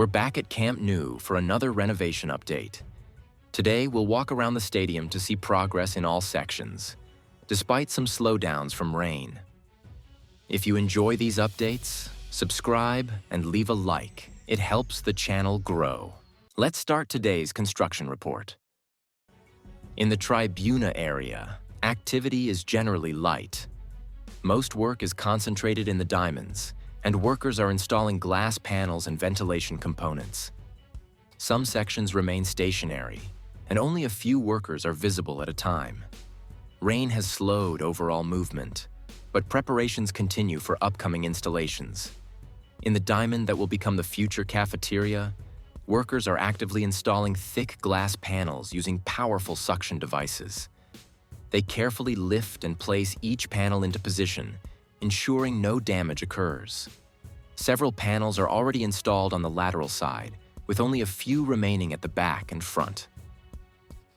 We're back at Camp Nou for another renovation update. Today, we'll walk around the stadium to see progress in all sections, despite some slowdowns from rain. If you enjoy these updates, subscribe and leave a like. It helps the channel grow. Let's start today's construction report. In the Tribuna area, activity is generally light. Most work is concentrated in the diamonds, and workers are installing glass panels and ventilation components. Some sections remain stationary, and only a few workers are visible at a time. Rain has slowed overall movement, but preparations continue for upcoming installations. In the diamond that will become the future cafeteria, workers are actively installing thick glass panels using powerful suction devices. They carefully lift and place each panel into position, ensuring no damage occurs. Several panels are already installed on the lateral side, with only a few remaining at the back and front.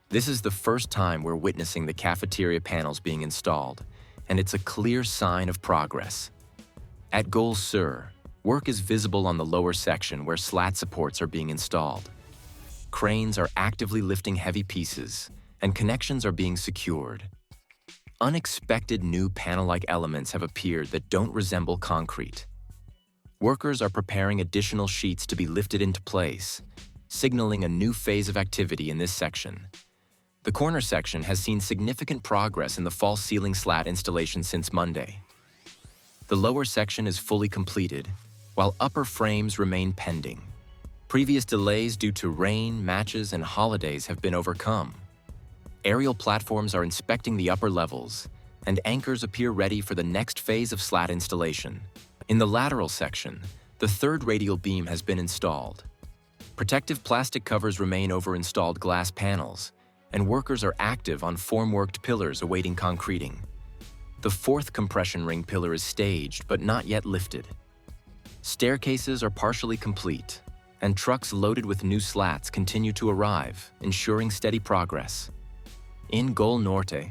This is the first time we're witnessing the cafeteria panels being installed, and it's a clear sign of progress. At Gol Sur, work is visible on the lower section where slat supports are being installed. Cranes are actively lifting heavy pieces, and connections are being secured. Unexpected new panel-like elements have appeared that don't resemble concrete. Workers are preparing additional sheets to be lifted into place, signaling a new phase of activity in this section. The corner section has seen significant progress in the false ceiling slat installation since Monday. The lower section is fully completed, while upper frames remain pending. Previous delays due to rain, matches, and holidays have been overcome. Aerial platforms are inspecting the upper levels, and anchors appear ready for the next phase of slat installation. In the lateral section, the third radial beam has been installed. Protective plastic covers remain over installed glass panels, and workers are active on formworked pillars awaiting concreting. The fourth compression ring pillar is staged but not yet lifted. Staircases are partially complete, and trucks loaded with new slats continue to arrive, ensuring steady progress. In Gol Norte,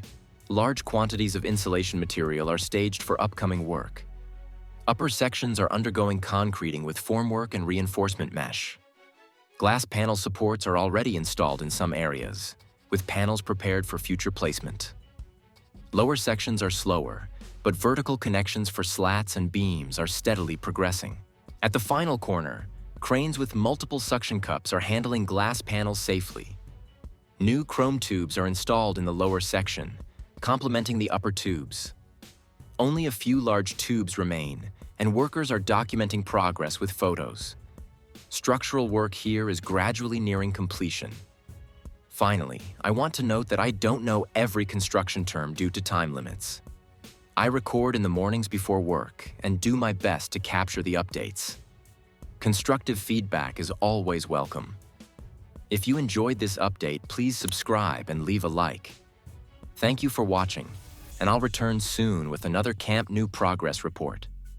large quantities of insulation material are staged for upcoming work. Upper sections are undergoing concreting with formwork and reinforcement mesh. Glass panel supports are already installed in some areas, with panels prepared for future placement. Lower sections are slower, but vertical connections for slats and beams are steadily progressing. At the final corner, cranes with multiple suction cups are handling glass panels safely. New chrome tubes are installed in the lower section, complementing the upper tubes. Only a few large tubes remain, and workers are documenting progress with photos. Structural work here is gradually nearing completion. Finally, I want to note that I don't know every construction term due to time limits. I record in the mornings before work and do my best to capture the updates. Constructive feedback is always welcome. If you enjoyed this update, please subscribe and leave a like. Thank you for watching, and I'll return soon with another Camp Nou progress report.